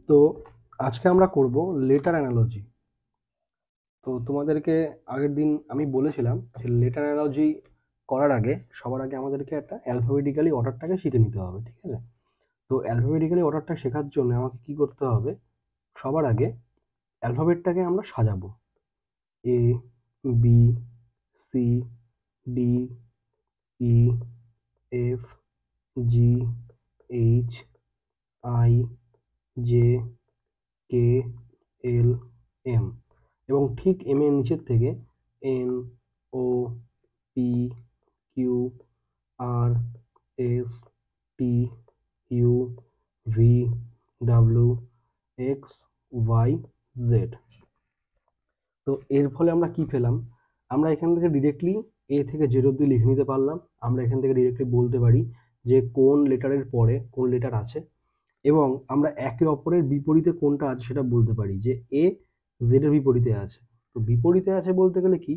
তো আজকে আমরা করব লেটার অ্যানালজি। তো তোমাদেরকে আগের দিন আমি বলেছিলাম যে লেটার অ্যানালজি করার আগে সবার আগে আমাদেরকে একটা অ্যালফাবেটিক্যালি অর্ডারটাকে শিখে নিতে হবে, ঠিক আছে? তো অ্যালফাবেটিক্যালি অর্ডারটা শেখার জন্য আমাকে কি করতে হবে? সবার আগে অ্যালফাবেটটাকে আমরা সাজাবো। A, B, C, D, E, F, G, H, I, J, K, L, M, এবং ঠিক এম এর নিচের থেকে N, O, P, Q, R, S, T, U, V, W, X, Y, Z. তো এর ফলে আমরা কি পেলাম? আমরা এখান থেকে ডিরেক্টলি এ থেকে জেড অব্দি লিখে নিতে পারলাম। আমরা এখান থেকে ডিরেক্টলি বলতে পারি যে কোন লেটারের পরে কোন লেটার আছে, এবং আমরা একে অপরের বিপরীতে কোনটা আছে সেটা বলতে পারি যে এ জেড এর বিপরীতে আছে। তো বিপরীতে আছে বলতে গেলে কি,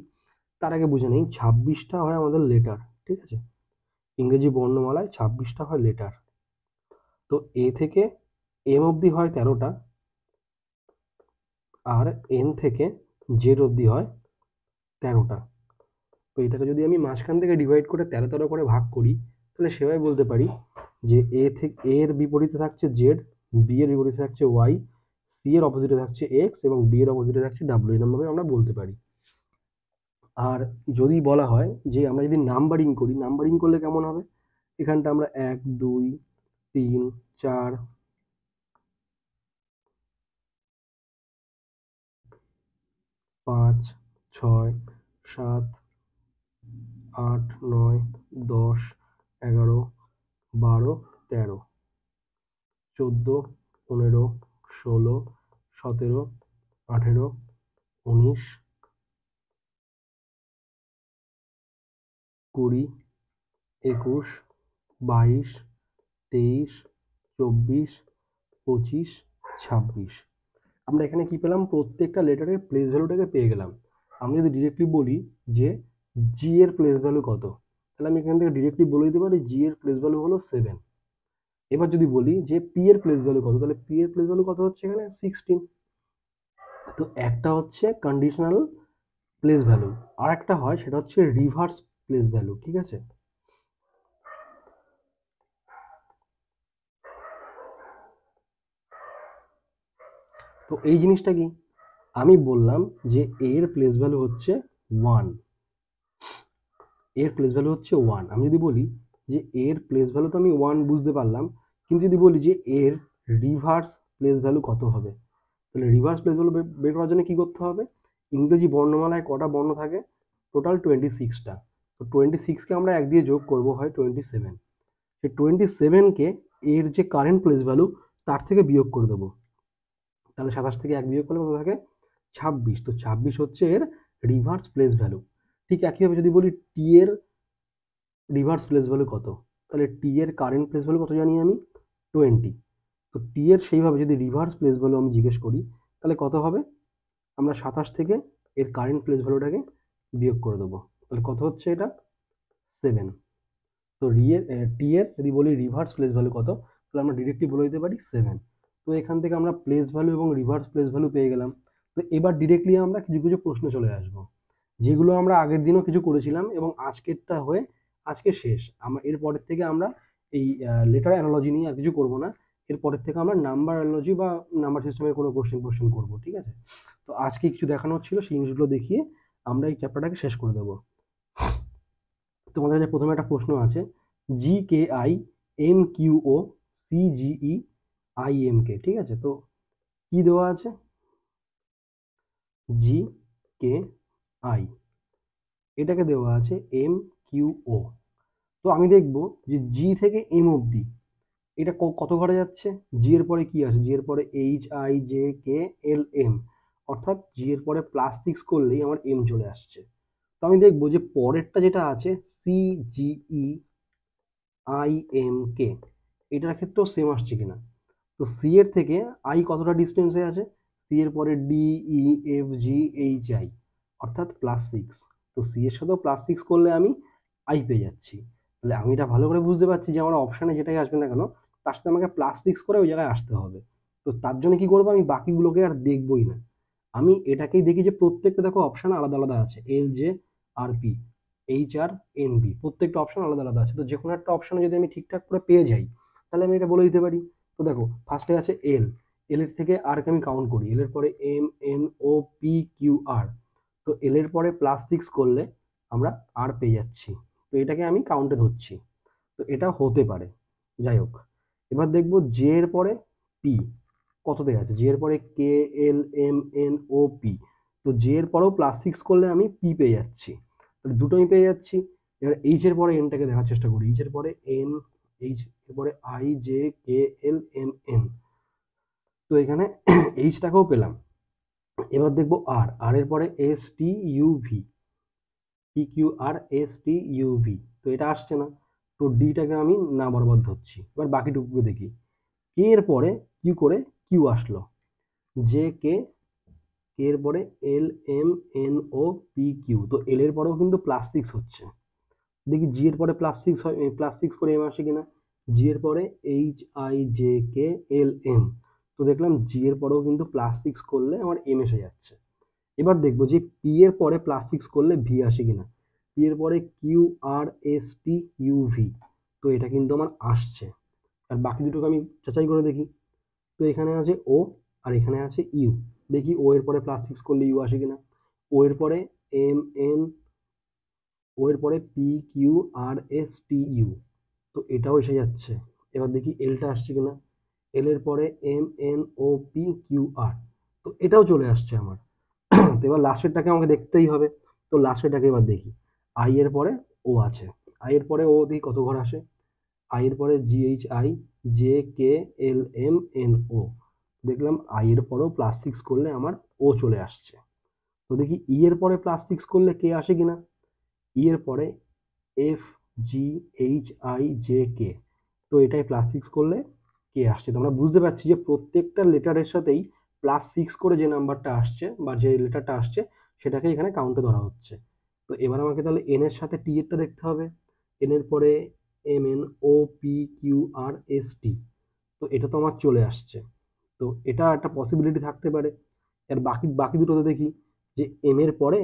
তার আগে বুঝে নেই 26টা হয় আমাদের লেটার, ঠিক আছে? ইংরেজি বর্ণমালায় 26টা হয় লেটার। তো এ থেকে এম অবধি হয় 13টা, আর এন থেকে জেড অবধি হয় 13টা। তো এটাকে যদি আমি মাঝখান থেকে ডিভাইড করে 13 করে ভাগ করি, তাহলে সেভাবে বলতে পারি যে এ থেকে এ এর বিপরীতে থাকছে জেড, বি এর বিপরীতে থাকছে ওয়াই, সি এর অপোজিটে থাকছে এক্স, এবং ডি এর অপোজিটে থাকছে ডাব্লিউ। এরকম ভাবে আমরা বলতে পারি। আর যদি বলা হয় যে আমরা যদি নাম্বারিং করি, নাম্বারিং করলে কেমন হবে? এখানটা আমরা 1, 2, 3, 4, 5, 6, 7, 8, 9, 10, 11, 12, 13, 14, 15, 16, 17, 18, 19, 20, 21, 22, 23, 24, 25, 26। আমরা এখানে কি পেলাম? প্রত্যেকটা লেটারের প্লেস ভ্যালুটাকে পেয়ে গেলাম। আমি যদি ডিরেক্টলি বলি যে জি এর প্লেস ভ্যালু কত, তাহলে আমি এখান থেকে ডিরেক্টলি বলে দিতে পারি জি এর প্লেস ভ্যালু হলো 7। এবার যদি বলি যে পি এর প্লেস ভ্যালু কত, তাহলে পি এর প্লেস ভ্যালু কত হচ্ছে এখানে 16। তো একটা হচ্ছে কন্ডিশনাল প্লেস ভ্যালু, আর একটা হয় সেটা হচ্ছে রিভার্স প্লেস ভ্যালু, ঠিক আছে? তো এই জিনিসটা কি, আমি বললাম যে এর প্লেস ভ্যালু হচ্ছে 1, এর প্লেস ভ্যালু হচ্ছে 1। আমি যদি বলি যে এর প্লেস ভ্যালু তো আমি 1 বুঝতে পারলাম, কিন্তু যদি বলি যে এর রিভার্স প্লেস ভ্যালু কত হবে, তাহলে রিভার্স প্লেস ভ্যালু বের করার জন্য কি করতে হবে? ইংরেজি বর্ণমালায় কটা বর্ণ থাকে? টোটাল 26টা। তো 26কে আমরা 1 দিয়ে যোগ করব, হয় 27। সেই 27কে এর যে কারেন্ট প্লেস ভ্যালু তার থেকে বিয়োগ করে দেবো। তাহলে 27 থেকে 1 বিয়োগ করলে কত থাকে? 26। তো 26 হচ্ছে এর রিভার্স প্লেস ভ্যালু। ঠিক একইভাবে যদি বলি টি এর রিভার্স প্লেস ভ্যালু কত, তাহলে টি এর কারেন্ট প্লেস ভ্যালু কত জানি আমি? 20। তো টি এর সেইভাবে যদি রিভার্স প্লেস ভ্যালু আমি জিজ্ঞেস করি, তাহলে কত হবে? আমরা 27 থেকে এর কারেন্ট প্লেস ভ্যালুটাকে বিয়োগ করে দেবো। তাহলে কত হচ্ছে এটা? 7। তো টি এর যদি বলি রিভার্স প্লেস ভ্যালু কত, তাহলে আমরা ডিরেক্টলি বলে দিতে পারি 7। তো এখান থেকে আমরা প্লেস ভ্যালু এবং রিভার্স প্লেস ভ্যালু পেয়ে গেলাম। তো এবার ডিরেক্টলি আমরা কিছু কিছু প্রশ্ন চলে আসবো, যেগুলো আমরা আগের দিনও কিছু করেছিলাম, এবং আজকেরটা হয়ে আজকে শেষ। আমরা এর পরের থেকে আমরা এই লেটার অ্যানালজি নিয়ে আর কিছু করবো না। এর পরের থেকে আমরা নাম্বার অ্যানালজি বা নাম্বার সিস্টেমের কোনো কোশ্চেন করবো, ঠিক আছে? তো আজকে কিছু দেখানোর ছিল, সেই জিনিসগুলো দেখিয়ে আমরা এই চ্যাপ্টারটাকে শেষ করে দেবো। তোমাদের কাছে প্রথমে একটা প্রশ্ন আছে, G K I M Q O C G E I M K, ঠিক আছে? তো কি দেওয়া আছে? জি কে আই, এটাকে দেওয়া আছে এম কিউ ও। তো আমি দেখবো যে জি থেকে এম অবধি এটা কত ঘরে যাচ্ছে। জি এর পরে কি আছে? জি এর পরে H I J K L M, অর্থাৎ জি এর পরে +6 করলেই আমার এম চলে আসছে। তো আমি দেখবো যে পরেরটা যেটা আছে C G E I M K, এটার ক্ষেত্রেও সেম আসছে কিনা। তো সি এর থেকে আই কতটা ডিস্টেন্সে আছে? সি এর পরে D E F G H I, অর্থাৎ +6। তো সি এর সাথেও +6 করলে আমি আই পেয়ে যাচ্ছি। তাহলে আমি এটা ভালো করে বুঝতে পারছি যে আমার অপশানে যেটাই আসবে না কেন, তার সাথে আমাকে +6 করে ওই জায়গায় আসতে হবে। তো তো তার জন্য কি করবো, আমি বাকিগুলোকে আর দেখবোই না, আমি এটাকেই দেখি যে প্রত্যেকটা দেখো অপশন আলাদা আলাদা আছে, L J R P, H R N B, প্রত্যেকটা অপশন আলাদা আলাদা আছে। তো যে কোনো একটা অপশনে যদি আমি ঠিকঠাক করে পেয়ে যাই তাহলে আমি এটা বলে দিতে পারি। তো দেখো ফার্স্টে আছে এল, এল এর থেকে আর কে আমি কাউন্ট করি, এল এর পরে M N O P Q R, তো এল এর পরে +6 করলে আমরা আর পেয়ে যাচ্ছি, তো এটাকে আমি কাউন্টে ধরছি, তো এটা হতে পারে। যাই হোক, এবার দেখবো জে এর পরে পি কততে আছে, জে এর পরে K L M N O P, তো জে এর পরেও +6 করলে আমি পি পেয়ে যাচ্ছি, তাহলে দুটো আমি পেয়ে যাচ্ছি। এবার এইচ এর পরে এনটাকে দেখার চেষ্টা করি, এইচ এর পরে এন, এইচ এর পরে I J K L M N, তো এখানে এইচটাকেও পেলাম। এবার দেখবো আর, আর এর পরে S T U V, P Q R S T U V, তো এটা আসছে না, তো ডিটাকে আমি না বরাবর ধরছি। এবার বাকিটুকু দেখি, কে এর পরে কিউ করে কিউ আসলো, জে কে, কে এর পরে L M N O P Q, তো এল এর পরেও কিন্তু +6 হচ্ছে, দেখি জি এর পরে +6 হয়, +6 করে এম আসে কিনা, জি এর পরে H I J K L M, তো দেখলাম জি এর পরেও কিন্তু +6 করলে আমার এম এসে যাচ্ছে। এবার দেখবো যে পি এর পরে +6 করলে ভি আসে কিনা, পি এর পরে Q R S T U V, তো এটা কিন্তু আমার আসছে। আর বাকি দুটোকে আমি যাচাই করে দেখি, তো এখানে আছে ও আর এখানে আছে ইউ, দেখি ও এর পরে +6 করলে ইউ আসে কিনা, ও এর পরে এম এন, ও এর পরে P Q R S T you, তো এটাও এসে যাচ্ছে। এবার দেখি এলটা আসছে কিনা, এল এর পরে M N O P Q R, তো এটাও চলে আসছে আমার। তো এবার লাস্টেরটাকে আমাকে দেখতেই হবে, তো লাস্টেরটাকে এবার দেখি, আই এর পরে ও আছে, আই এর পরে ও দেখি কত ঘর আসে, আই এর পরে G H I J K L M N O, দেখলাম আই এর পরেও +6 করলে আমার ও চলে আসছে। তো দেখি ই এর পরে +6 করলে কে আসে কিনা, ই এর পরে F G H I J কে, তো এটাই +6 করলে কে আসছে। তোমরা বুঝতে পারছি যে প্রত্যেকটা লেটারের সাথেই +6 করে যে নাম্বারটা আসছে বা যে লেটারটা আসছে সেটাকে এখানে কাউন্টে ধরা হচ্ছে। তো এবার আমাকে তাহলে এন এর সাথে টি এরটা দেখতে হবে, এন এর পরে M N O P Q R S T, তো এটা তো আমার চলে আসছে, তো এটা একটা পসিবিলিটি থাকতে পারে। এর বাকি বাকি দুটোতে দেখি যে এম এর পরে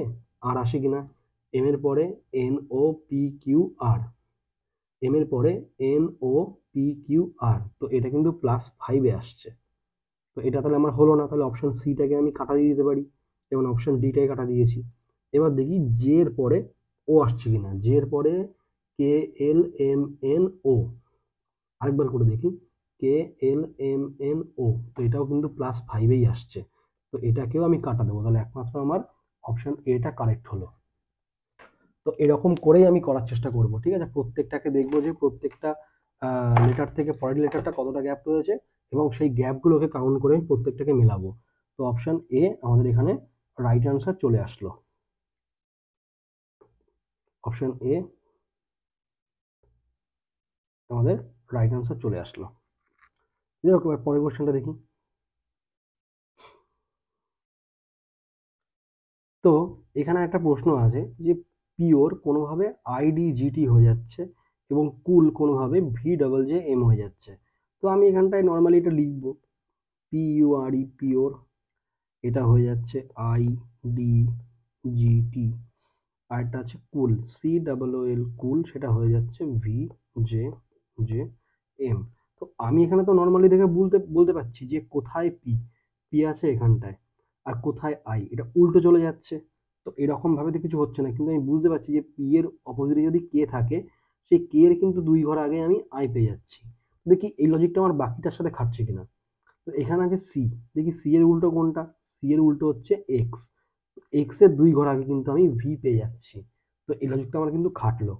আর আসে কিনা, এম এর পরে এন ও পি কিউ আর, এম এর পরে N O P Q R, তো এটা কিন্তু +5 আসছে, তো এটা তাহলে আমার হলো না, তাহলে অপশন সিটাকে আমি কাটা দিয়ে দিতে পারি, যেমন অপশন ডিটাকে কাটা দিয়েছি। এবার দেখি জে এর পরে ও আসছে কিনা, জে এর পরে কে এল এম এন ও, আরেকবার করে দেখি, কে এল এম এন ও, তো এটাও কিন্তু +5 আসছে, তো এটাকেও আমি কাটা দেবো, তাহলে একমাত্র আমার অপশন এটা কারেক্ট হলো। তো এরকম করেই আমি করার চেষ্টা করব, ঠিক আছে, প্রত্যেকটাকে দেখবো যে প্রত্যেকটা লেটার থেকে পরের লেটারটা কতটা গ্যাপ রয়েছে এবং সেই গ্যাপগুলোকে কাউন্ট করে আমি প্রত্যেকটাকে মেলাবো। তো অপশন এ আমাদের এখানে রাইট অ্যান্সার চলে আসলো, অপশন এ আমাদের রাইট অ্যান্সার চলে আসলো। যাই হোক, এবার পরের কোশ্চেনটা দেখি। তো এখানে একটা প্রশ্ন আছে যে পিওর কোনোভাবে আইডিজিটি হয়ে যাচ্ছে এবং কুল কোনোভাবে ভি ডবল জে এম হয়ে যাচ্ছে। তো আমি এখানটায় নর্মালি এটা লিখবো P U R E pure, এটা হয়ে যাচ্ছে আই ডি জি টি, আর এটা আছে কুল সি ডাবল ও এল কুল, সেটা হয়ে যাচ্ছে ভি জে জে এম। তো আমি এখানে তো নর্মালি দেখে বলতে বলতে পারছি যে কোথায় পি, পি আছে এখানটায়, আর কোথায় আই, এটা উল্টো চলে যাচ্ছে, তো এরকম ভাবে তো কিছু হচ্ছে না, কিন্তু আমি বুঝতে পারছি যে পি এর অপোজিটে যদি কে থাকে সেই কে এর কিন্তু 2 ঘর আগে আমি আই পেয়ে যাচ্ছি। দেখি এই লজিকটা আমার বাকিটার সাথে খাটছে কিনা। তো এখানে আছে সি, দেখি সি এর উল্টো কোনটা, সি এর উল্টো হচ্ছে এক্স, এক্স এর 2 ঘর আগে কিন্তু আমি ভি পেয়ে যাচ্ছি, তো এই লজিকটা আমার কিন্তু খাটলো।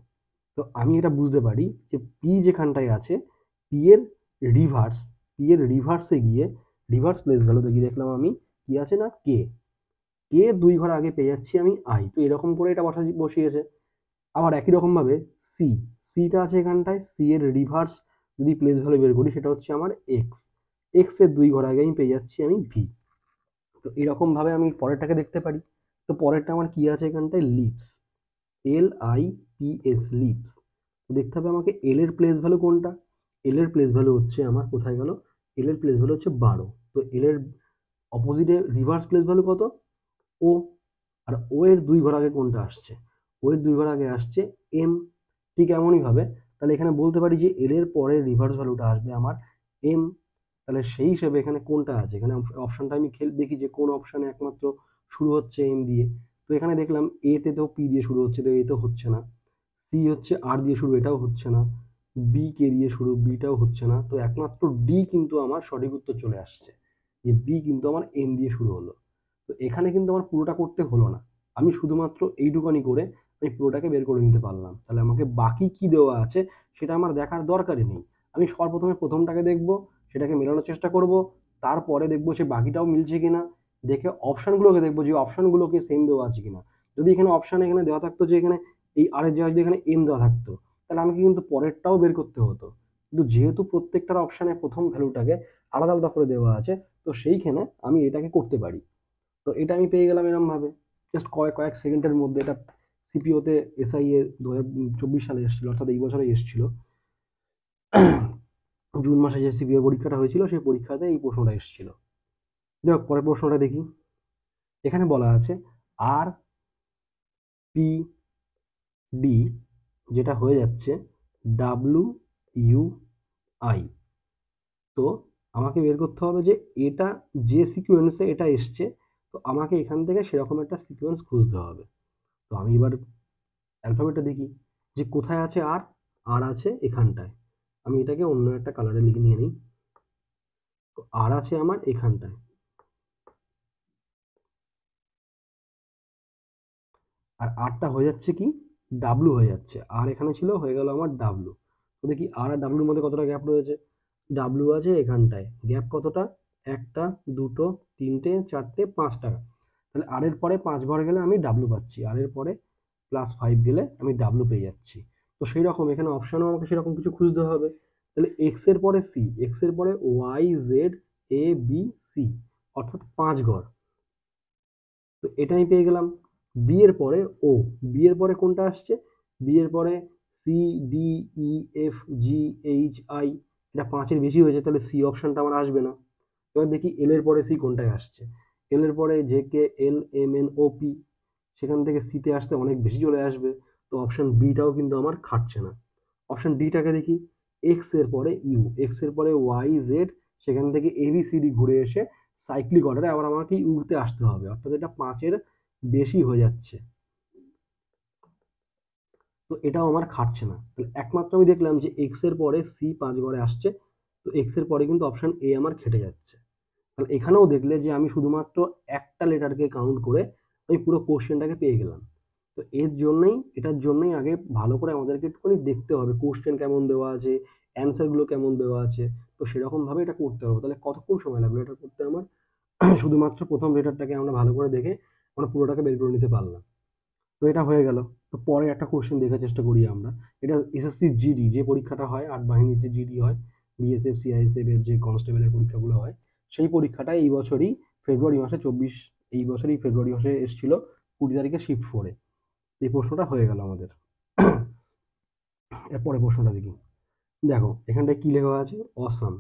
তো আমি এটা বুঝতে পারি যে পি যেখানটায় আছে, পি এর রিভার্স, পি এর রিভার্সে গিয়ে রিভার্স প্লেস ভ্যালু দেখি, দেখলাম আমি কি আছে না কে, কে 2 ঘর আগে পেয়ে যাচ্ছি আমি আই, তো এরকম করে এটা বসিয়েছে। আবার একই রকম ভাবে সি, সিটা আছে এখানটায়, সি এর রিভার্স যদি প্লেস ভ্যালু বের করি সেটা হচ্ছে আমার এক্স, এক্স এর 2 ঘর আগে আমি পেয়ে যাচ্ছি আমি ভি, তো এরকম ভাবে আমি পরেরটাকে দেখতে পারি। তো পরেরটা আমার কি আছে এখানটায় lips, L I P S lips, তো দেখতে হবে আমাকে এল এর প্লেস ভ্যালু কোনটা, এল এর প্লেস ভ্যালু হচ্ছে আমার কোথায় গেল, এল এর প্লেস ভ্যালু হচ্ছে 12, তো এল এর অপোজিটে রিভার্স প্লেস ভ্যালু কত? ও। আর ও এর 2 ঘর আগে কোনটা আসছে? ও এর 2 ঘর আগে আসছে এম। ঠিক এমনই ভাবে তাহলে এখানে বলতে পারি যে এল এর পরে রিভার্স ভ্যালুটা আসবে আমার এম। তাহলে সেই হিসেবে এখানে কোনটা আছে? এখানে অপশনটা আমি দেখি যে কোন অপশনে একমাত্র শুরু হচ্ছে এম দিয়ে। তো এখানে দেখলাম এ তে তো পি দিয়ে শুরু হচ্ছে, তো এ তো হচ্ছে না। সি হচ্ছে আর দিয়ে শুরু, এটাও হচ্ছে না। বি কে দিয়ে শুরু, বিটাও হচ্ছে না। তো একমাত্র ডি কিন্তু আমার সঠিক উত্তর চলে আসছে, যে বি কিন্তু আমার এম দিয়ে শুরু হলো। তো এখানে কিন্তু আমার পুরোটা করতে হলো না, আমি শুধুমাত্র এইটুকানি করে আমি পুরোটাকে বের করে নিতে পারলাম। তাহলে আমাকে বাকি কি দেওয়া আছে সেটা আমার দেখার দরকারই নেই। আমি সর্বপ্রথমে প্রথমটাকে দেখব, সেটাকে মেলানোর চেষ্টা করব, তারপরে দেখবো সে বাকিটাও মিলছে কিনা, দেখে অপশনগুলোকে দেখবো যে অপশনগুলোকে সেম দেওয়া আছে কিনা। যদি এখানে অপশন এখানে দেওয়া থাকতো যে এখানে এই আর এর জায়গায় যদি এখানে এম দেওয়া থাকতো, তাহলে আমাকে কিন্তু পরেরটাও বের করতে হতো। কিন্তু যেহেতু প্রত্যেকটার অপশনে প্রথম ভ্যালুটাকে আলাদা আলাদা করে দেওয়া আছে, তো সেইখানে আমি এটাকে করতে পারি। তো এটা আমি পেয়ে গেলাম এরকম ভাবে, জাস্ট কয়েক কয়েক সেকেন্ডের মধ্যে। এটা সিপিওতে এসআই এ 2024 সালে এসেছিল, অর্থাৎ এই বছরে এসেছিল। জুন মাসে যে সিপিও পরীক্ষাটা হয়েছিল সেই পরীক্ষাতে এই প্রশ্নটা এসেছিল। যাই হোক, পরের প্রশ্নটা দেখি। এখানে বলা আছে আর পি ডি যেটা হয়ে যাচ্ছে ডাব্লিউ ইউ আই। তো আমাকে বের করতে হবে যে এটা যে সিকোয়েন্সে এটা এসছে, তো আমাকে এখান থেকে সেরকম একটা সিকোয়েন্স খুঁজতে হবে। তো আমি এবার অ্যালফাবেটটা দেখি যে কোথায় আছে আর। আর আছে এখানটায়। আমি এটাকে অন্য একটা কালারে লিখে নিয়ে নিই। তো আর আছে আমার এখানটায়, আর আরটা হয়ে যাচ্ছে কি ডাব্লু হয়ে যাচ্ছে। আর এখানে ছিল, হয়ে গেল আমার ডাব্লু। তো দেখি আর আর ডাব্লুর মধ্যে কতটা গ্যাপ রয়েছে। ডাব্লু আছে এখানটায়, গ্যাপ কতটা? একটা, দুটো, তিনটে, চারটে, 5টা। তাহলে আর এর পরে 5 ঘর গেলে আমি ডাব্লু পাচ্ছি, আর এর পরে +5 গেলে আমি ডাব্লু পেয়ে যাচ্ছি। তো সেই রকম এখানে অপশানেও আমাকে সেরকম কিছু খুঁজতে হবে। তাহলে এক্স এর পরে সি, এক্স এর পরে ওয়াই জেড এ বি সি, অর্থাৎ 5 ঘর। তো এটা আমি পেয়ে গেলাম। বি এর পরে ও, বি এর পরে কোনটা আসছে? বি এর পরে C D E F G H I, এটা 5-এর বেশি হয়েছে, তাহলে সি অপশনটা আমার আসবে না। এবার দেখি এল এর পরে সি কোনটায় আসছে। এল এর পরে J K L M N O P, সেখান থেকে সিতে আসতে অনেক বেশি চলে আসবে। তো অপশন বিটাও কিন্তু আমার খাটছে না। অপশন ডিটাকে দেখি। এক্স এর পরে ইউ, এক্স এর পরে ওয়াই জেড, সেখান থেকে এবিসিডি ঘুরে এসে সাইক্লিক অর্ডারে আবার আমাকে ইউতে আসতে হবে, অর্থাৎ এটা 5-এর বেশি হয়ে যাচ্ছে। তো এটাও আমার খাটছে না। তাহলে একমাত্র আমি দেখলাম যে এক্স এর পরে সি 5 ঘরে আসছে। তো এক্স এর পরে কিন্তু অপশন এ আমার খেটে যাচ্ছে। তাহলে এখানেও দেখলে যে আমি শুধুমাত্র একটা লেটারকে কাউন্ট করে আমি পুরো কোশ্চেনটাকে পেয়ে গেলাম। তো এর জন্যই, এটার জন্যই আগে ভালো করে আমাদেরকে একটুখানি দেখতে হবে কোশ্চেন কেমন দেওয়া আছে, অ্যান্সার গুলো কেমন দেওয়া আছে। তো সেরকম ভাবে এটা করতে হবে। তাহলে কতক্ষণ সময় লাগলো এটা করতে আমার? শুধুমাত্র প্রথম লেটারটাকে আমরা ভালো করে দেখে আমরা পুরোটাকে বের করে নিতে পারলাম। তো এটা হয়ে গেল। তো পরে একটা কোশ্চেন দেখার চেষ্টা করি আমরা। এটা এসএসসি জিডি যে পরীক্ষাটা হয়, আট বাহিনীর যে জিডি হয়, বিএসএফ সিআইএসএফ এর যে কনস্টেবলের পরীক্ষাগুলো হয়, সেই পরীক্ষাটা এই বছরই ফেব্রুয়ারি মাসে 24, এই বছরই ফেব্রুয়ারি মাসে এসেছিল 20 তারিখে শিফট 4-এ। এই প্রশ্নটা হয়ে গেল আমাদের। এরপরে প্রশ্নটা দেখি। দেখো এখানটায় কি লেখা আছে? Awesome,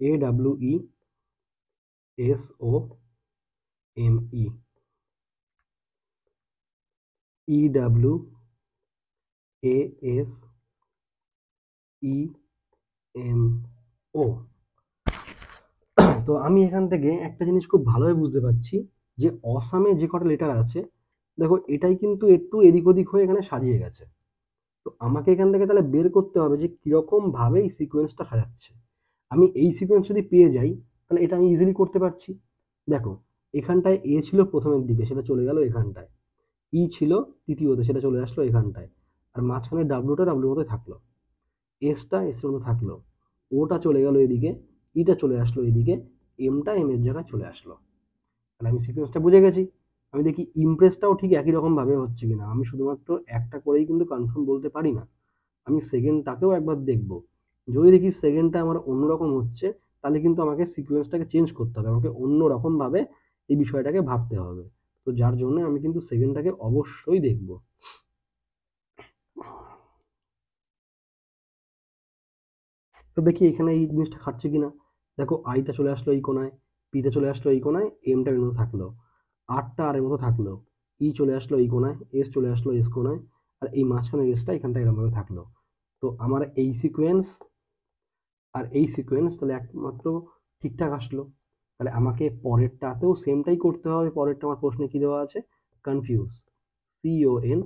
AWESOME, EWASEMO। তো আমি এখান থেকে একটা জিনিস খুব ভালোভাবে বুঝতে পারছি যে অসামে যে কটা লেটার আছে, দেখো এটাই কিন্তু একটু এদিক ওদিক হয়ে এখানে সাজিয়ে গেছে। তো আমাকে এখান থেকে তাহলে বের করতে হবে যে কিরকম ভাবে এই সিকোয়েন্সটা সাজাচ্ছে। আমি এই সিকোয়েন্স যদি পেয়ে যাই, তাহলে এটা আমি ইজিলি করতে পারছি। দেখো এখানটায় এ ছিল প্রথমের দিকে, সেটা চলে গেল এখানটায়। ই ছিল তৃতীয়তে, সেটা চলে আসলো এখানটায়। আর মাঝখানে ডাব্লুটা ডাব্লুর মধ্যে থাকলো, এসটা এসের মধ্যে থাকলো, ওটা চলে গেল এদিকে, ইটা চলে আসলো এদিকে, এমটা এম এর জায়গায় চলে আসলো। তাহলে আমি সিকোয়েন্সটা বুঝে গেছি। আমি দেখি ইমপ্রেসটাও ঠিক একই রকম ভাবে হচ্ছে কিনা। আমি শুধুমাত্র একটা করেই কিন্তু কনফার্ম বলতে পারি না, আমি সেকেন্ডটাকেও একবার দেখব। যদি দেখি সেকেন্ডটা আমার অন্যরকম হচ্ছে, তাহলে কিন্তু আমাকে সিকোয়েন্সটাকে চেঞ্জ করতে হবে, আমাকে অন্য রকম ভাবে এই বিষয়টাকে ভাবতে হবে। তো যার জন্য আমি কিন্তু সেকেন্ডটাকে অবশ্যই দেখব। তো দেখি এখানে এই জিনিসটা খাটছে কিনা। দেখো আইটা চলে আসলো এই কোনায়, পিটা চলে আসলো এই কোনায়, এমটা এর মতো থাকলো, আরটা আর এর মতো থাকলো, ই চলে আসলো এই কোনায়, এস চলে আসলো এস কোনায়, আর এই মাঝখানে এসটা এখানটা এরকম ভাবে থাকলো। তো আমার এই সিকোয়েন্স আর এই সিকোয়েন্স তাহলে একমাত্র ঠিকঠাক আসলো। তাহলে আমাকে পরেরটাতেও সেমটাই করতে হবে। পরেরটা আমার প্রশ্নে কি দেওয়া আছে? Confuse, CONFUSE।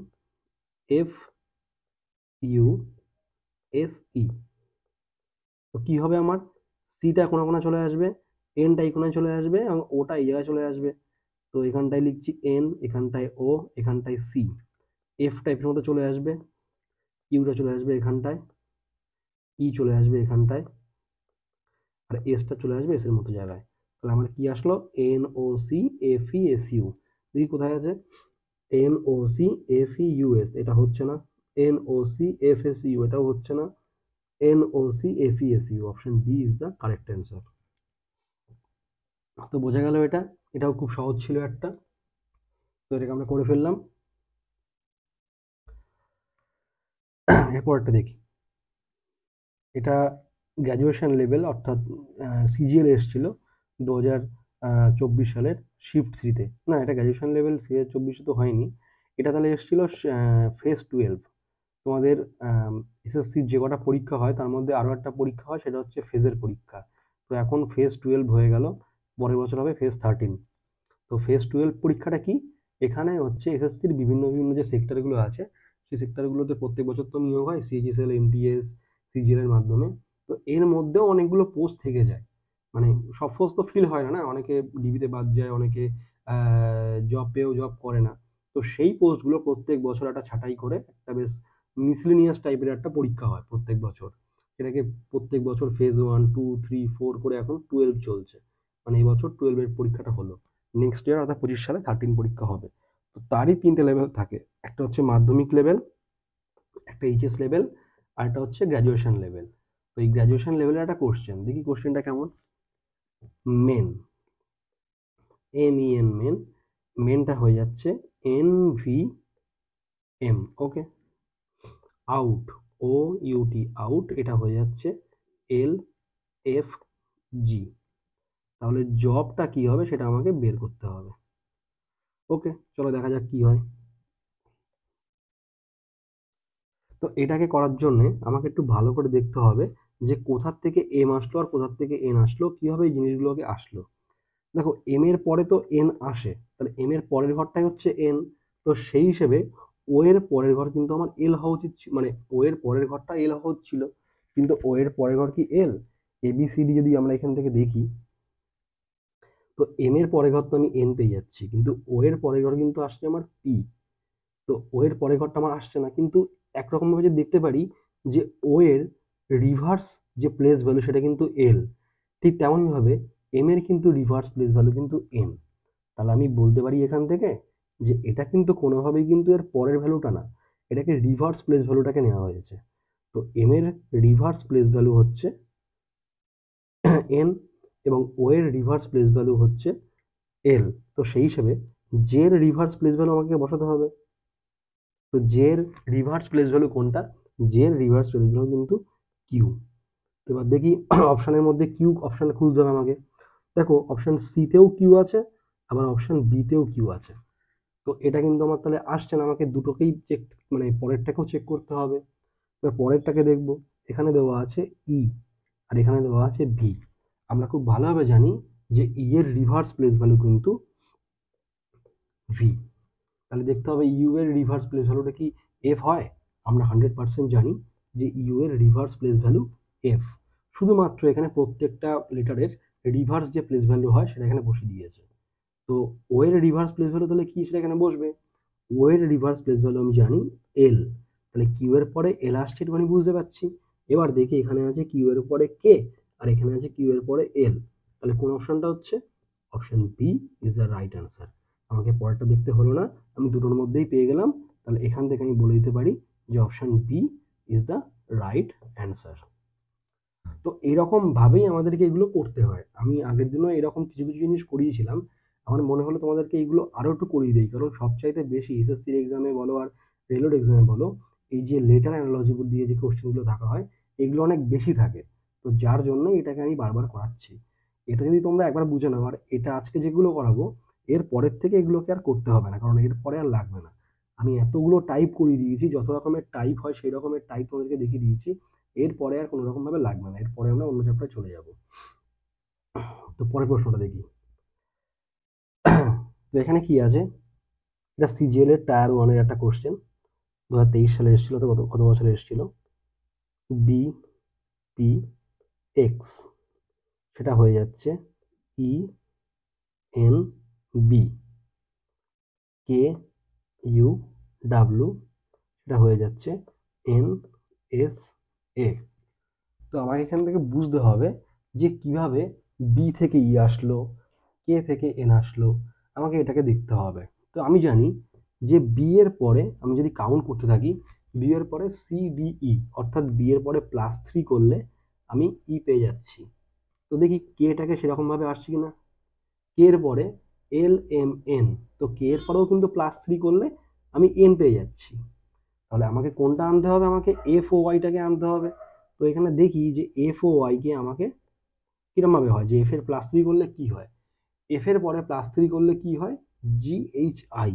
তো কি হবে আমার? সিটা কোনা কোনা চলে আসবে, এনটা এই কোনায় চলে আসবে এবং ওটা এই জায়গায় চলে আসবে। তো এখানটায় লিখছি এন, এখানটায় ও, এখানটায় সি। এফ টাইপের মতো চলে আসবে, কিউটা চলে আসবে এখানটায়, ই চলে আসবে এখানটায়, আর এসটা চলে আসবে এস এর মতো জায়গায়। তাহলে আমার কি আসলো? NOCFESU। দেখি কোথায় আছে? NOCFEUS, এটা হচ্ছে না। NOCFSU, এটাও হচ্ছে না। NOCFESU, option D is the correct answer. তো বোঝা গেল এটা, এটাও খুব সহজ ছিল একটা। তো এটাকে আমরা করে ফেললাম। এরপরটা দেখি, এটা গ্র্যাজুয়েশন লেভেল অর্থাৎ সিজিএল এসেছিল 2024 সালের শিফট থ্রিতে। না, এটা গ্র্যাজুয়েশন লেভেল 2024 তো হয়নি, এটা তাহলে এসেছিল ফেজ 12। তোমাদের এসএসসির যে কটা পরীক্ষা হয় তার মধ্যে আরও একটা পরীক্ষা হয়, সেটা হচ্ছে ফেজের পরীক্ষা। তো এখন ফেজ 12 হয়ে গেল, পরের বছর হবে ফেজ 13। তো ফেজ 12 পরীক্ষাটা কি? এখানে হচ্ছে এসএসসির বিভিন্ন বিভিন্ন যে সেক্টরগুলো আছে, সেই সেক্টরগুলোতে প্রত্যেক বছর তো নিয়োগ হয় সিএইচএসএল, এমটিএস, সিজিএল এর মাধ্যমে। তো এর মধ্যেও অনেকগুলো পোস্ট থেকে যায়, মানে সব পোস্ট তো ফিল হয় না, না, অনেকে ডিবিতে বাদ যায়, অনেকে জব পেয়েও জব করে না। তো সেই পোস্টগুলো প্রত্যেক বছর একটা ছাঁটাই করে একটা বেশ মিসলিনিয়াস টাইপের একটা পরীক্ষা হয় প্রত্যেক বছর। সেটাকে প্রত্যেক বছর ফেজ 1, 2, 3, 4 করে এখন 12 চলছে, মানে এই বছর 12 এর পরীক্ষাটা হলো। নেক্সট ইয়ার অর্থাৎ 25 সালে 13 পরীক্ষা হবে। তো তারই তিনটে লেভেল থাকে, একটা হচ্ছে মাধ্যমিক লেভেল, একটা এইচএস লেভেল, আর একটা হচ্ছে গ্র্যাজুয়েশন লেভেল। তো এই গ্র্যাজুয়েশন লেভেলের একটা কোশ্চেন দেখি, কোশ্চেনটা কেমন। মেন, MEN, মেন, মেনটা হয়ে যাচ্ছে NVM, ওকে। আউট, OUT, আউট, এটা হয়ে যাচ্ছে LFG। তাহলে জবটা কি হবে সেটা আমাকে বের করতে হবে। ওকে, চলো দেখা যাক কি হয়। তো এটাকে করার জন্য আমাকে একটু ভালো করে দেখতে হবে যে কোথার থেকে এম আসলো আর কোথার থেকে এন আসলো, কিভাবে এই জিনিসগুলোকে আসলো। দেখো এম এর পরে তো এন আসে, তাহলে এম এর পরের ঘরটাই হচ্ছে এন। তো সেই হিসেবে ও এর পরের ঘর কিন্তু আমার এল হওয়া উচিত মানে ও এর পরের ঘরটা এল হওয়া ছিল, কিন্তু ও এর পরের ঘর কি এল? ABCD যদি আমরা এখান থেকে দেখি, তো এম এর পরের ঘর তো আমি এন পেয়ে যাচ্ছি, কিন্তু ও এর পরের ঘর কিন্তু আসছে আমার পি। তো ও এর পরের ঘরটা আমার আসছে না, কিন্তু একরকম ভাবে যদি দেখতে পারি যে ও এর রিভার্স যে প্লেস ভ্যালু সেটা কিন্তু এল, ঠিক তেমনই ভাবে এম এর কিন্তু রিভার্স প্লেস ভ্যালু কিন্তু এন। তাহলে আমি বলতে পারি এখান থেকে যে এটা কিন্তু কোনোভাবেই কিন্তু এর পরের ভ্যালুটা না, এটাকে রিভার্স প্লেস ভ্যালুটাকে নেওয়া হয়েছে। তো এম এর রিভার্স প্লেস ভ্যালু হচ্ছে এন, এবং ও এর রিভার্স প্লেস ভ্যালু হচ্ছে এল। তো সেই হিসেবে জে এর রিভার্স প্লেস ভ্যালু আমাকে বসাতে হবে। তো জে এর রিভার্স প্লেস ভ্যালু কোনটা? জে এর রিভার্স প্লেস ভ্যালু কিন্তু কিউ। তো এবার দেখি অপশনের মধ্যে কিউ অপশন খুঁজতে হবে আমাকে। দেখো অপশন সি তেও কিউ আছে, আবার অপশন বি তেও কিউ আছে। তো এটা কিন্তু আমার তাহলে আসছে না, আমাকে দুটোকেই চেক, মানে পরেরটাকেও চেক করতে হবে। এবার পরেরটাকে দেখবো, এখানে দেওয়া আছে ই আর এখানে দেওয়া আছে ভি। আমরা খুব ভালোভাবে জানি যে ই এর রিভার্স প্লেস ভ্যালু কিন্তু ভি। তাহলে দেখতে হবে ইউ এর রিভার্স প্লেস ভ্যালুটা কি এফ হয়? আমরা 100% জানি যে ইউ এর রিভার্স প্লেস ভ্যালু এফ। শুধুমাত্র এখানে প্রত্যেকটা লেটারের রিভার্স যে প্লেস ভ্যালু হয় সেটা এখানে বসিয়ে দিয়েছে। তো ও এর রিভার্স প্লেস ভ্যালু তাহলে কি সেটা এখানে বসবে? ও এর রিভার্স প্লেস ভ্যালু আমি জানি এল, তাহলে কিউ এর পরে এল আসছে, একটুখানি বুঝতে পারছি। এবার দেখি এখানে আছে কিউ এর পরে কে, আর এখানে আছে কিউ এর পরে এল, তাহলে কোন অপশনটা হচ্ছে? Option B is the right answer. আমাকে পরেরটা দেখতে হলো না, আমি দুটোর মধ্যেই পেয়ে গেলাম। তাহলে এখান থেকে আমি বলে দিতে পারি যে option B is the right answer. তো এরকম ভাবেই আমাদেরকে এগুলো করতে হয়। আমি আগের দিনও এরকম কিছু কিছু জিনিস করিয়েছিলাম, আমার মনে হলো তোমাদেরকে এইগুলো আরো একটু করিয়ে দিই, কারণ সবচাইতে বেশি এসএসসি এক্সামে বলো আর রেলওয়ে এক্সামে বলো, এই যে লেটার অ্যানালজি দিয়ে যে কোশ্চেনগুলো থাকা হয় এগুলো অনেক বেশি থাকে। তো তো যার জন্য এটাকে আমি বারবার করাচ্ছি। এটা যদি তোমরা একবার বুঝে নাও, আর এটা আজকে যেগুলো করাবো এর পরের থেকে এগুলোকে আর করতে হবে না, কারণ এর পরে আর লাগবে না। আমি এতগুলো টাইপ করিয়ে দিয়েছি, যত রকমের টাইপ হয় সেই রকমের টাইপ তোমাদেরকে দেখিয়ে দিয়েছি। এরপরে আর কোনো রকম ভাবে লাগবে না, এরপরে আমরা অন্য চ্যাপ্টারে চলে যাব। তো পরের প্রশ্নটা দেখি। তো এখানে কি আছে, এটা সিজিএল এর টায়ার ওয়ানের একটা কোশ্চেন, 2023 সালে এসেছিল। তো কত কত বছরে এসেছিল? বি পি এক্স, সেটা হয়ে যাচ্ছে E N B, K U W, সেটা হয়ে যাচ্ছে এন এস এ। তো আমাকে এখান থেকে বুঝতে হবে যে কিভাবে বি থেকে ই আসলো, কে থেকে এন আসলো, আমাকে এটাকে দেখতে হবে। তো আমি জানি যে বি এর পরে আমি যদি কাউন্ট করতে থাকি, বি এর পরে সি ডি ই, অর্থাৎ বি এর পরে +3 করলে আমি ই পেয়ে যাচ্ছি। তো দেখি কেটাকে সেরকমভাবে আসছে কিনা। কে এর পরে এল এম এন, তো কে এর পরেও কিন্তু +3 করলে আমি এন পেয়ে যাচ্ছি। তাহলে আমাকে কোনটা আনতে হবে? আমাকে এফ ও ওয়াইটাকে আনতে হবে। তো এখানে দেখি যে এফ ও ওয়াই কে আমাকে কিরম ভাবে হয়, যে এফ এর +3 করলে কি হয়, এফ এর পরে +3 করলে কি হয়, জি এইচ আই।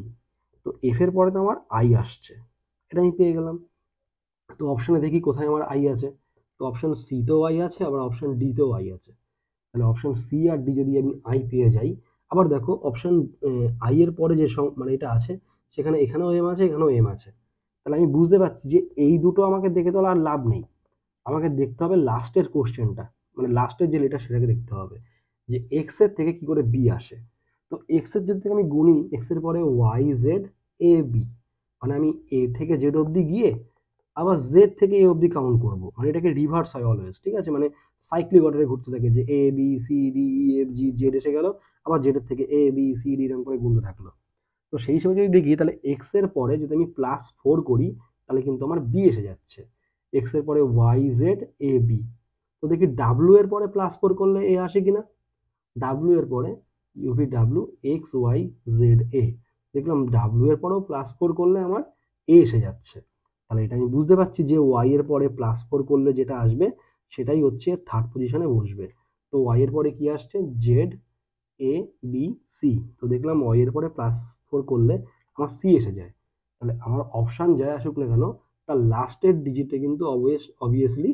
তো এফ এর পরে তো আমার আই আসছে, এটা আমি পেয়ে গেলাম। তো অপশনে দেখি কোথায় আমার আই আছে। তো অপশন সি তেও আই আছে, আবার অপশন ডি তেও আই আছে। তাহলে অপশন সি আর ডি যদি আমি আই পেয়ে যাই, আবার দেখো অপশন আই এর পরে যে মানে এটা আছে, সেখানে এখানেও এম আছে, এখানেও এম আছে। তাহলে আমি বুঝতে পারছি যে এই দুটো আমাকে দেখে তো আর লাভ নেই, আমাকে দেখতে হবে লাস্টের কোশ্চেনটা, মানে লাস্টের যে লেটার সেটাকে দেখতে হবে, যে এক্স এর থেকে কি করে বি আসে। তো এক্স এর যদি আমি গুনি, এক্স এর পরে ওয়াই জেড এ বি, মানে আমি এ থেকে জেড অবধি গিয়ে আবার জেড থেকে এ অবধি কাউন্ট করবো, মানে এটাকে রিভার্স হয় অলওয়েজ, ঠিক আছে, মানে সাইক্লিক অর্ডারে ঘুরতে থাকে, যে A B C D E F G Z এসে গেল, আবার জেড এর থেকে এ বি সি ডি এরকম করে গুনতে থাকলো। তো সেই হিসেবে যদি দেখি, তাহলে এক্স এর পরে যদি আমি +4 করি, তাহলে কিন্তু আমার বি এসে যাচ্ছে। এক্স এর পরে ওয়াই জেড এ বি, তো দেখি ডাব্লিউ এর পরে +4 করলে এ আসে কিনা। ডাব্লিউ এর পরে UV W X Y Z A, দেখলাম ডাব্লিউ এর পরেও +4 করলে আমার এ এসে যাচ্ছে। তাহলে এটা আমি বুঝতে পারছি যে ওয়াই এর পরে +4 করলে যেটা আসবে সেটাই হচ্ছে থার্ড পজিশনে বসবে। তো ওয়াই এর পরে কি আসছে, জেড এ বি সি, তো দেখলাম ওয়াই এর পরে +4 করলে আমার সি এসে যায়। তাহলে আমার অপশন যাই আসুক না কেন, তার লাস্টের ডিজিটে কিন্তু অবভিয়াসলি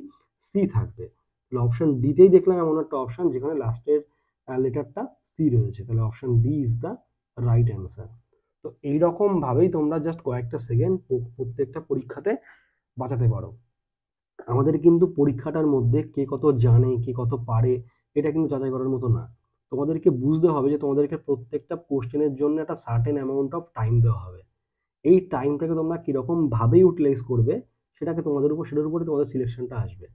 সি থাকবে। তাহলে অপশন ডিতেই দেখলাম এমন একটা অপশন যেখানে লাস্টের লেটারটা সি রয়েছে, তাহলে option D is the right answer. তো এইরকম ভাবেই তোমরা জাস্ট কয়েকটা সেকেন্ড প্রত্যেকটা পরীক্ষাতে বাঁচাতে পারো। আমাদের কিন্তু পরীক্ষাটার মধ্যে কে কত জানে, কে কত পারে, এটা কিন্তু যাচাই করার মতো না। তোমাদেরকে বুঝতে হবে যে তোমাদেরকে প্রত্যেকটা কোশ্চেনের জন্য একটা সার্টেন অ্যামাউন্ট অফ টাইম দেওয়া হবে। এই টাইমটাকে তোমরা কিরকম ভাবে ইউটিলাইজ করবে, সেটাকে তোমাদের উপর, সেটার উপরে তোমাদের সিলেকশনটা আসবে।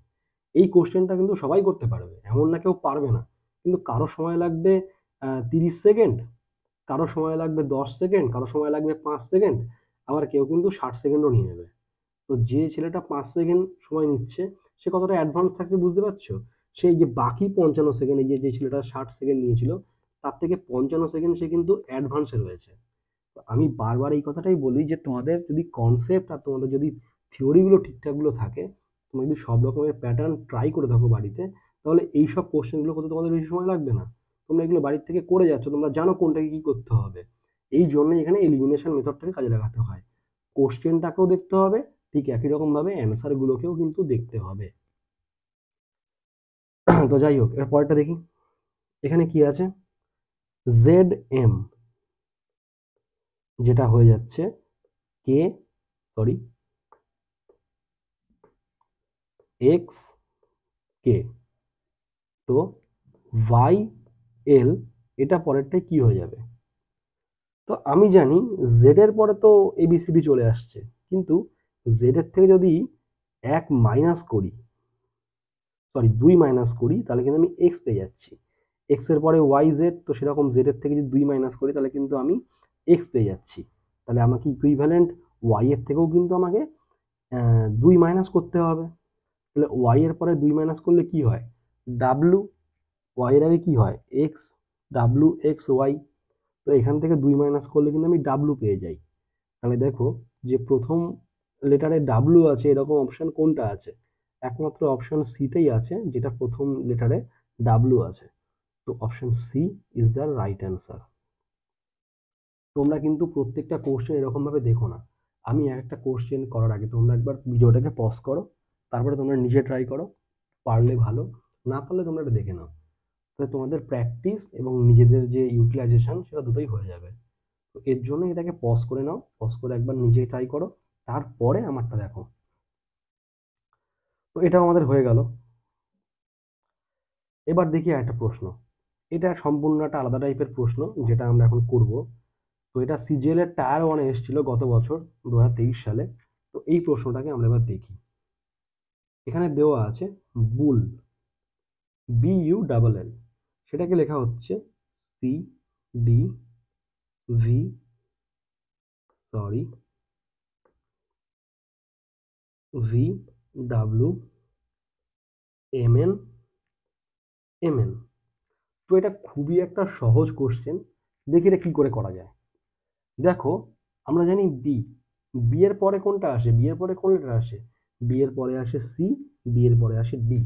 এই কোশ্চেনটা কিন্তু সবাই করতে পারবে, এমন না কেউ পারবে না, কিন্তু কারো সময় লাগবে 30 সেকেন্ড, কারো সময় লাগবে 10 সেকেন্ড, কারো সময় লাগবে 5 সেকেন্ড, আবার কেউ কিন্তু 60 সেকেন্ডও নিয়ে নেবে। তো যে ছেলেটা 5 সেকেন্ড সময় নিচ্ছে, সে কতটা অ্যাডভান্স থাকছে বুঝতে পারছো। সেই যে বাকি 55 সেকেন্ড, এই যে যে ছেলেটা 60 সেকেন্ড নিয়েছিল, তার থেকে 55 সেকেন্ড সে কিন্তু অ্যাডভান্সে রয়েছে। তো আমি বারবার এই কথাটাই বলি যে তোমাদের যদি কনসেপ্ট আর তোমাদের যদি থিওরিগুলো ঠিকঠাকগুলো থাকে, তোমরা যদি সব রকমের প্যাটার্ন ট্রাই করে থাকো বাড়িতে, তাহলে এইসব কোশ্চেনগুলো করতে তোমাদের বেশি সময় লাগবে না। তোমরা এগুলো বাড়ির থেকে করে যাচ্ছ, তোমরা জানো কোনটাকে কি করতে হবে। এই জন্যই এখানে এলিমিনেশন মেথডটাকে কাজে লাগাতে হয়। কোশ্চেনটাকেও দেখতে হবে, ঠিক একই রকম ভাবে অ্যান্সার গুলোকেও কিন্তু দেখতে হবে। তো যাই হোক, এর পরেরটা দেখি। এখানে কি আছে, জেড এম, যেটা হয়ে যাচ্ছে কে, সরি, এক্স কে। তো ওয়াই এল, এটা পরেরটায় কি হয়ে যাবে। তো আমি জানি জেড এর পরে তো এবিসিডি চলে আসছে, কিন্তু জেড এর থেকে যদি 2 মাইনাস করি, তাহলে কিন্তু আমি এক্স পেয়ে যাচ্ছি। এক্স এর পরে ওয়াই জেড, তো সেরকম জেড এর থেকে যদি 2 মাইনাস করি, তাহলে কিন্তু আমি এক্স পেয়ে যাচ্ছি। তাহলে আমাকে ইকুইভ্যালেন্ট ওয়াই এর থেকেও কিন্তু আমাকে 2 মাইনাস করতে হবে। তাহলে ওয়াই এর পরে 2 মাইনাস করলে কি হয়, ডাব্লু, ওয়াই এর আগে কি হয়, এক্স, ডাব্লু এক্স ওয়াই। তো এখান থেকে 2 মাইনাস করলে কিন্তু আমি ডাব্লু পেয়ে যাই। তাহলে দেখো যে প্রথম লেটারে ডাব্লু আছে এরকম অপশন কোনটা আছে, একমাত্র অপশন সিতেই আছে যেটা প্রথম লেটারে ডাব্লু আছে। তো option C is the right answer. তোমরা কিন্তু প্রত্যেকটা কোশ্চেন এরকম ভাবে দেখো না। আমি একটা কোশ্চেন করার আগে তোমরা একবার ভিডিওটাকে পজ করো, তারপরে তোমরা নিজে ট্রাই করো, পারলে ভালো, না পারলে তোমরা এটা দেখে নাও। তাহলে তোমাদের প্র্যাকটিস এবং নিজেদের যে ইউটিলাইজেশন সেটা দুটোই হয়ে যাবে। তো এর জন্য এটাকে পজ করে নাও, পজ করে একবার নিজে ট্রাই করো, তারপরে আমারটা দেখো। তো এটাও আমাদের হয়ে গেল। এবার দেখি একটা প্রশ্ন, এটা সম্পূর্ণ একটা আলাদা টাইপের প্রশ্ন যেটা আমরা এখন করব। তো এটা সিজিএল এর টায়ার ওয়ানে এসেছিল গত বছর 2023 সালে। তো এই প্রশ্নটাকে আমরা এবার দেখি। এখানে দেওয়া আছে বুল, BULL, সেটাকে লেখা হচ্ছে C D V sorry V W M N. তো এটা খুবই একটা সহজ কোশ্চেন। দেখি এটা কি করে করা যায়। দেখো, আমরা জানি বি, বি এর পরে কোনটা আসে, বি এর পরে কোন লেটার আসে, বি এর পরে আসে সি, বি এর পরে আসে ডি।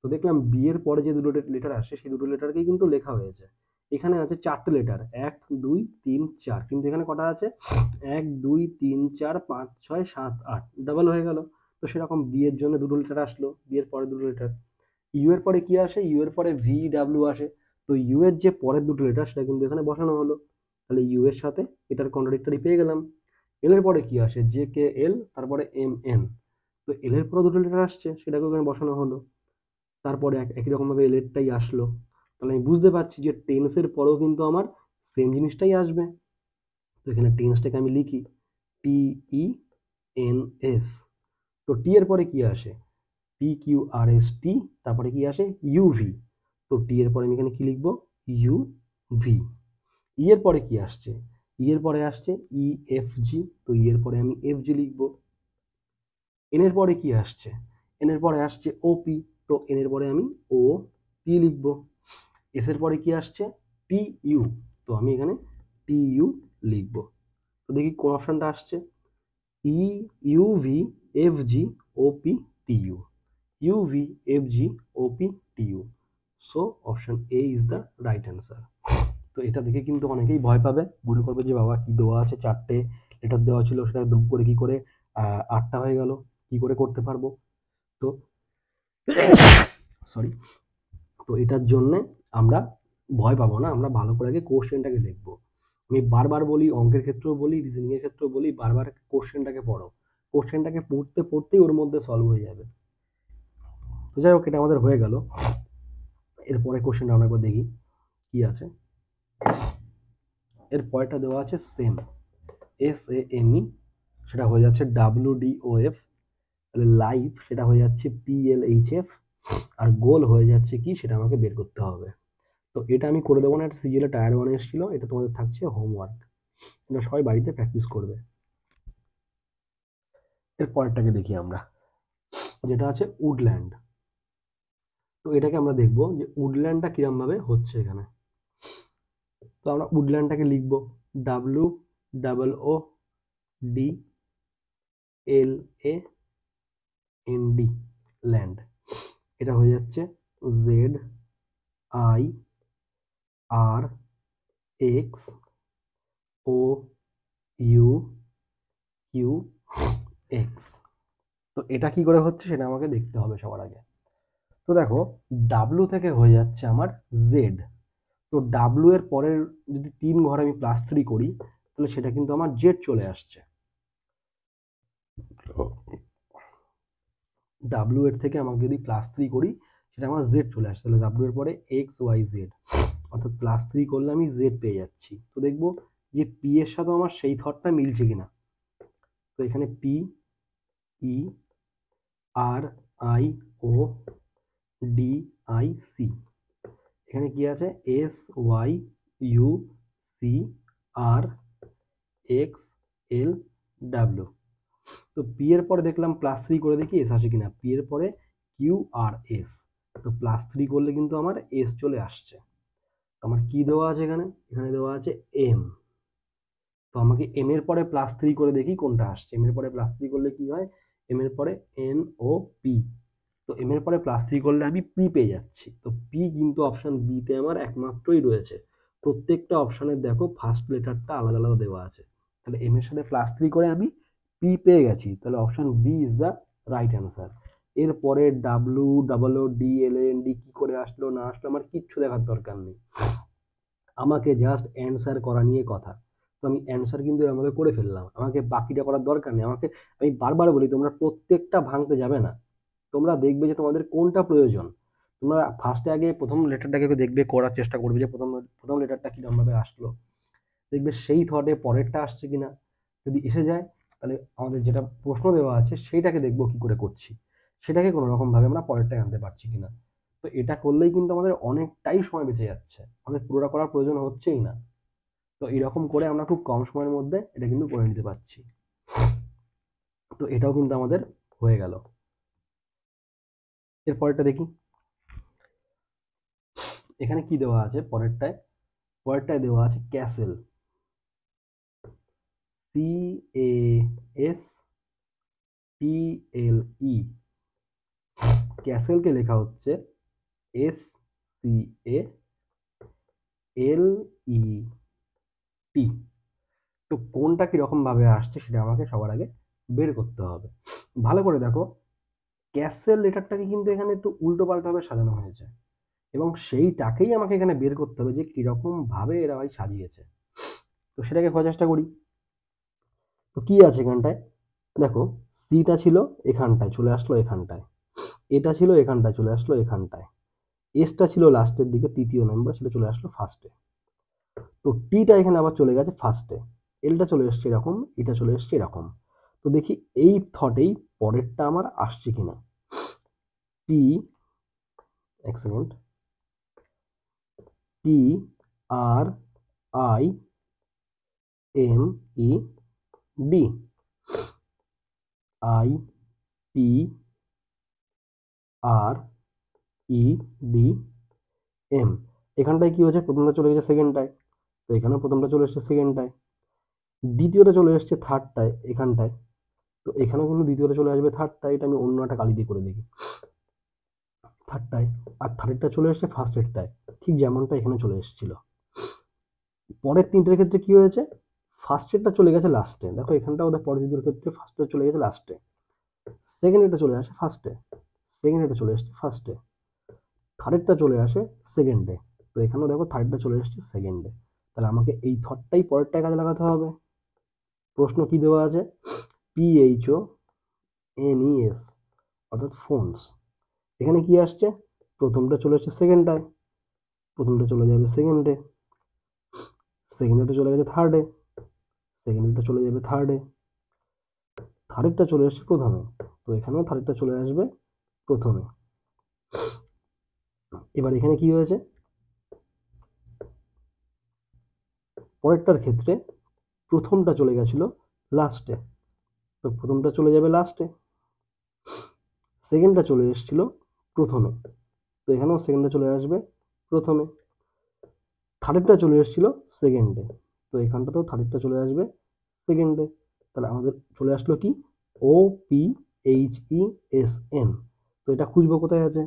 তো দেখলাম বি এর পরে যে দুটো লেটার আসে সেই দুটো লেটারকেই কিন্তু লেখা হয়েছে। এখানে আছে চারটে লেটার, 1 2 3 4, কিন্তু এখানে কটা আছে, 1 2 3 4 5 6 7 8, ডাবল হয়ে গেল। তো সেরকম বি এর জন্য দুটো লেটার আসলো, বি এর পরে দুটো লেটার। ইউ এর পরে কি আসে, ইউ এর পরে ভি ডাব্লিউ আসে। তো ইউ এর যে পরের দুটো লেটার সেটা কিন্তু এখানে বসানো হলো। তাহলে ইউ এর সাথে এটার কন্ট্রাডিক্টরি পেয়ে গেলাম। এল এর পরে কি আসে, জে কে এল, তারপরে এম এন। তো এল এর পরে দুটো লেটার আসছে, সেটাকে এখানে বসানো হলো। তারপরে একই রকম ভাবে এল এরটাই আসলো। তাহলে আমি বুঝতে পারছি যে টেন্সের পরেও কিন্তু আমার সেম জিনিসটাই আসবে। তো এখানে টেন্সটাকে আমি লিখি TENS। তো টি এর পরে কি আসে, PQRST, তারপরে কি আসে ইউভি। তো টি এর পরে আমি এখানে কি লিখবো, ইউভি। ই এর পরে কি আসছে, ই এর পরে আসছে EFG, তো ই এর পরে আমি FG লিখবো। এন এর পরে কি আসছে, এন এর পরে আসছে OP, তো এন এর পরে আমি OP লিখবো। এস এর পরে কি আসছে, TU, তো আমি এখানে TU লিখবো। তো দেখি কোন অপশনটা আসছে, EUVFGOPTU, UVFGOPTU। So option A is the right answer. তো এটা দেখে কিন্তু অনেকেই ভয় পাবে, মনে করবে যে বাবা কি দেওয়া আছে, চারটে লেটার দেওয়া ছিল সেটা দুম করে কি করে আটটা হয়ে গেল, কি করে করতে পারবো। তো সরি, তো এটার জন্য আমরা ভয় পাবো না, আমরা ভালো করে আগে কোশ্চেনটাকে দেখবো। আমি বারবার বলি, অঙ্কের ক্ষেত্রেও বলি, রিজনিং এর ক্ষেত্রেও বলি, বারবার কোশ্চেনটাকে পড়ো। কোশ্চেনটাকে পড়তে পড়তেই ওর মধ্যে সলভ হয়ে যাবে। তো যাই হোক, এটা আমাদের হয়ে গেল। এরপরে কোশ্চেনটা আমরা একবার দেখি কি আছে। এর পরেরটা দেওয়া আছে সেম, SAME, সেটা হয়ে যাচ্ছে WDOF। তাহলে লাইভ সেটা হয়ে যাচ্ছে PLHF। আর গোল হয়ে যাচ্ছে কি, সেটা আমাকে বের করতে হবে। তো এটা আমি করে দেবো না, এটা সিজিএল টায়ার ওয়ান এসেছিল, এটা তোমাদের থাকছে হোমওয়ার্ক, এটা সবাই বাড়িতে প্র্যাকটিস করবে। এর পরেরটাকে দেখি আমরা, যেটা আছে উডল্যান্ড। তো এটাকে আমরা দেখবো যে উডল্যান্ডটা কিরম ভাবে হচ্ছে এখানে। তো আমরা উডল্যান্ডটাকে লিখবো WOODLAND, ল্যান্ড। এটা হয়ে যাচ্ছে ZIRXOUQX। তো এটা কি করে হচ্ছে সেটা আমাকে দেখতে হবে সবার আগে। তো দেখো, ডাব্লু থেকে হয়ে যাচ্ছে আমার জেড। তো ডাব্লু এর পরের যদি 3 ঘর আমি +3 করি, তাহলে সেটা কিন্তু আমার জেড চলে আসছে। ডাব্লু এর থেকে আমাকে যদি +3 করি, সেটা আমার জেড চলে আসছে। তাহলে ডাব্লু এর পরে XYZ, অর্থাৎ +3 করলে আমি জেড পেয়ে যাচ্ছি। তো দেখবো যে পি এর সাথে আমার সেই থটটা মিলছে কিনা। তো এখানে PERIODIC, এখানে কি আছে, SYUCRXLW। তো পি এর পরে দেখলাম +3 করে দেখি এস আসে কিনা, পি এর পরে QRS। তো +3 করলে কিন্তু আমার এস চলে আসছে। তো আমার কি দেওয়া আছে এখানে, এখানে দেওয়া আছে এম। তো আমাকে এম এর পরে +3 করে দেখি কোনটা আসছে। এম এর পরে +3 করলে কি হয়, এম এর পরে NOP, তো এম এর পরে +3 করলে আমি পি পেয়ে যাচ্ছি। তো পি কিন্তু অপশন বি তে আমার একমাত্রই রয়েছে। প্রত্যেকটা অপশনের দেখো ফার্স্ট লেটারটা আলাদা আলাদা দেওয়া আছে। তাহলে এম এর সাথে +3 করে আমি পি পেয়ে গেছি। তাহলে option B is the right answer. এরপরে W double O D L N D কি করে আসলো না আসলো আমার কিচ্ছু দেখার দরকার নেই। আমাকে জাস্ট অ্যান্সার করা নিয়ে কথা। তো আমি অ্যান্সার কিন্তু এরকমভাবে করে ফেললাম, আমাকে বাকিটা করার দরকার নেই। আমি বারবার বলি তোমরা প্রত্যেকটা ভাঙতে যাবে না, তোমরা দেখবে যে তোমাদের কোনটা প্রয়োজন। তোমরা ফার্স্টে আগে প্রথম লেটারটাকে দেখবে, করার চেষ্টা করবে যে প্রথম প্রথম লেটারটা কিরকম ভাবে আসলো, দেখবে সেই থটে পরেরটা আসছে কিনা। যদি এসে যায় তাহলে আমাদের যেটা প্রশ্ন দেওয়া আছে সেইটাকে দেখবো কি করে করছি, সেটাকে কোনো রকম ভাবে আমরা পরেরটায় আনতে পারছি কিনা। তো এটা করলেই কিন্তু আমাদের অনেকটাই সময় বেঁচে যাচ্ছে, আমাদের পুরোটা করার প্রয়োজন হচ্ছেই না। তো এরকম করে আমরা খুব কম সময়ের মধ্যে এটা কিন্তু করে নিতে পারছি। তো এটাও কিন্তু আমাদের হয়ে গেল। এর পরেরটা দেখি এখানে কি দেওয়া আছে। পরেরটায় দেওয়া আছে ক্যাসেল, CASTLE। ক্যাসেলকে লেখা হচ্ছে SCALET। তো কোনটা কিরকম ভাবে আসছে সেটা আমাকে সবার আগে বের করতে হবে। ভালো করে দেখো, ক্যাসেল লেটারটাকে কিন্তু এখানে একটু উল্টো পাল্টা ভাবে সাজানো হয়েছে, এবং সেইটাকেই আমাকে এখানে বের করতে হবে যে কিরকম ভাবে এরা ভাই সাজিয়েছে। তো সেটাকে খোঁজার চেষ্টা করি। তো কি আছে এখানটায়, দেখো সিটা ছিল এখানটায়, চলে আসলো এখানটায়। এটা ছিল এখানটায়, চলে আসলো এখানটায়। এসটা ছিল লাস্টের দিকে তৃতীয় নাম্বার, সেটা চলে আসলো ফার্স্টে। তো টিটা এখানে আবার চলে গেছে ফার্স্টে। এলটা চলে এসছে এরকম, এটা চলে এসছে এরকম। তো দেখি এই থটেই পরেরটা আমার আসছে কিনা। টি, এক সেকেন্ড, TRIMED, IPREDM। এখানটায় কি হয়েছে, প্রথমটা চলে গেছে সেকেন্ডটায়, তো এখানেও প্রথমটা চলে এসছে সেকেন্ডটায়। দ্বিতীয়টা চলে এসছে থার্ডটায় এখানটায়, তো এখানেও কিন্তু দ্বিতীয়টা চলে আসবে থার্ডটায়। এটা আমি অন্য একটা কালি দিয়ে করে দেখি, থার্ডটায়। আর থার্ডটা চলে এসছে ফার্স্টেরটায়, ঠিক যেমনটা এখানে চলে এসেছিল। পরের তিনটের ক্ষেত্রে কি হয়েছে, ফার্স্টেরটা চলে গেছে লাস্টে। দেখো এখানটা ওদের পরের দ্বিতীয় ক্ষেত্রে ফার্স্টে চলে গেছে লাস্টে, সেকেন্ডেরটা চলে আসে ফার্স্টে, সেকেন্ডেরটা চলে এসছে ফার্স্টে, থার্ডেরটা চলে আসে সেকেন্ডে। তো এখানেও দেখো থার্ডটা চলে এসছে সেকেন্ডে। তাহলে আমাকে এই থটটাই পরেরটায় কাজে লাগাতে হবে। প্রশ্ন কি দেওয়া আছে, PHONES, অর্থাৎ ফোনস। এখানে কি আসছে, প্রথমটা চলে এসছে সেকেন্ডটায়, প্রথমটা চলে যাবে সেকেন্ডে, সেকেন্ডটা চলে গেছে থার্ডে, সেকেন্ডটা চলে যাবে থার্ডে, থার্ডটা চলে এসছে প্রথমে। তো এখানেও থার্ডটা চলে আসবে প্রথমে। এবার এখানে কি হয়েছে, পরেরটার ক্ষেত্রে প্রথমটা চলে গেছিল লাস্টে, তো প্রথমটা চলে যাবে লাস্টে, সেকেন্ডটা চলে এসেছিল প্রথমে, তো এখানেও সেকেন্ডটা চলে আসবে প্রথমে, থার্ডটা চলে এসেছিল সেকেন্ডে, তো এখানটাতেও থার্ডটা চলে আসবে সেকেন্ডে। তাহলে আমাদের চলে আসলো কি, OPHESN। তো এটা খুঁজবো কোথায় আছে,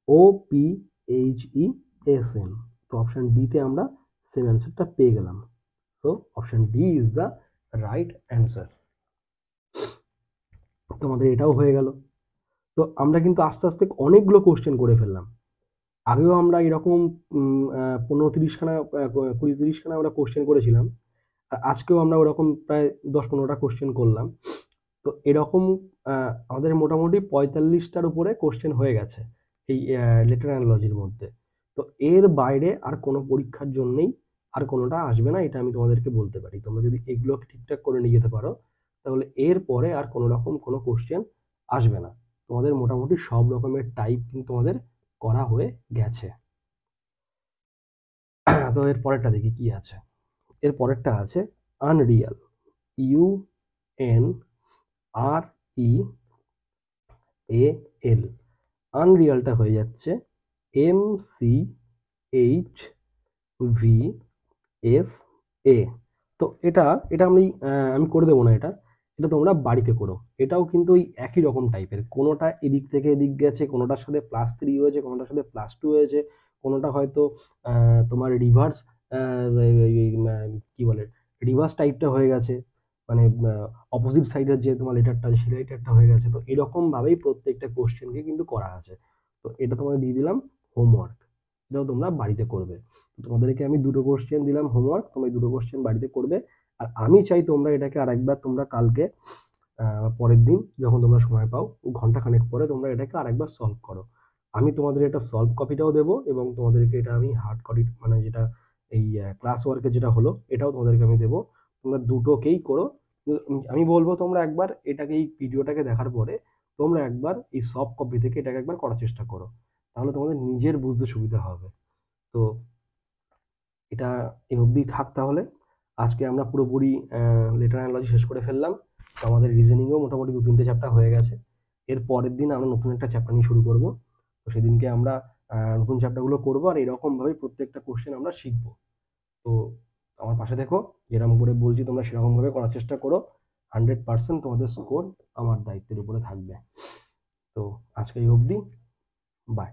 OPHESN। তো অপশন ডি তে আমরা সেম অ্যান্সারটা পেয়ে গেলাম। So option D is the right answer. তোমাদের এটাও হয়ে গেল। তো আমরা কিন্তু আস্তে আস্তে অনেকগুলো কোশ্চেন করে ফেললাম। আগেও আমরা এরকম 15-30খানা 20-30খানা আমরা কোশ্চেন করেছিলাম। আর আজকেও আমরা ওরকম প্রায় 10-15টা কোশ্চেন করলাম। তো এরকম আমাদের মোটামুটি 45টার উপরে কোশ্চেন হয়ে গেছে এই লেটার অ্যানালজির মধ্যে। তো এর বাইরে আর কোনো পরীক্ষার জন্যেই আর কোনোটা আসবে না, এটা আমি তোমাদেরকে বলতে পারি। তোমরা যদি এগুলোকে ঠিকঠাক করে নিয়ে যেতে পারো তাহলে এর পরে আর কোনো রকম কোনো কোশ্চেন আসবে না। তোমাদের মোটামুটি সব রকমের টাইপ কিন্তু তোমাদের করা হয়ে গেছে। তো এর পরেরটা দেখি কি আছে। এর পরেরটা আছে আনরিয়াল, UNREAL। আনরিয়ালটা হয়ে যাচ্ছে MCHVSA। তো এটা এটা আমি করে দেবো না, এটা এটা তোমরা বাড়িতে করো। এটাও কিন্তু ওই একই রকম টাইপের, কোনোটা এদিক থেকে এদিক গেছে, কোনোটার সাথে +3 হয়েছে, কোনোটার সাথে +2 হয়েছে, কোনোটা হয়তো তোমার রিভার্স কি বলে রিভার্স টাইপটা হয়ে গেছে, মানে অপোজিট সাইডের যে তোমার লেটারটা আছে সেই লেটারটা হয়ে গেছে। তো এরকম ভাবেই প্রত্যেকটা কোশ্চেনকে কিন্তু করা আছে। তো এটা তোমাদের দিয়ে দিলাম হোমওয়ার্ক, এটাও তোমরা বাড়িতে করবে। তো তোমাদেরকে আমি দুটো কোশ্চেন দিলাম হোমওয়ার্ক, তোমরা এই দুটো কোশ্চেন বাড়িতে করবে। আর আমি চাই তোমরা এটাকে আরেকবার তোমরা কালকে পরের দিন যখন তোমরা সময় পাও ঘন্টাখানেক পরে তোমরা এটাকে আরেকবার সলভ করো। আমি তোমাদের এটা সলভ কপিটাও দেবো এবং তোমাদেরকে এটা আমি হার্ড কপি মানে যেটা এই ক্লাস ওয়ার্কে যেটা হলো এটাও তোমাদেরকে আমি দেবো। তোমরা দুটোকেই করো। আমি বলবো তোমরা একবার এটাকে এই ভিডিওটাকে দেখার পরে তোমরা একবার এই সফট কপি থেকে এটাকে একবার করার চেষ্টা করো, তাহলে তোমাদের নিজের বুঝতে সুবিধা হবে। তো এটা এই অবধি থাক তাহলে। আজকে আমরা পুরোপুরি লেটার অ্যানালজি শেষ করে ফেললাম। তো আমাদের রিজনিংও মোটামুটি 2-3টে চ্যাপ্টার হয়ে গেছে। এর পরের দিন আমরা নতুন একটা চ্যাপ্টার নিয়ে শুরু করব। তো সেদিনকে আমরা নতুন চ্যাপ্টারগুলো করবো আর এরকমভাবেই প্রত্যেকটা কোশ্চেন আমরা শিখবো। তো আমার পাশে থেকো, যেরকম করে বলছি তোমরা সেরকমভাবে করার চেষ্টা করো। 100% তোমাদের স্কোর আমার দায়িত্বের উপরে থাকবে। তো আজকে এই অবধি, বাই।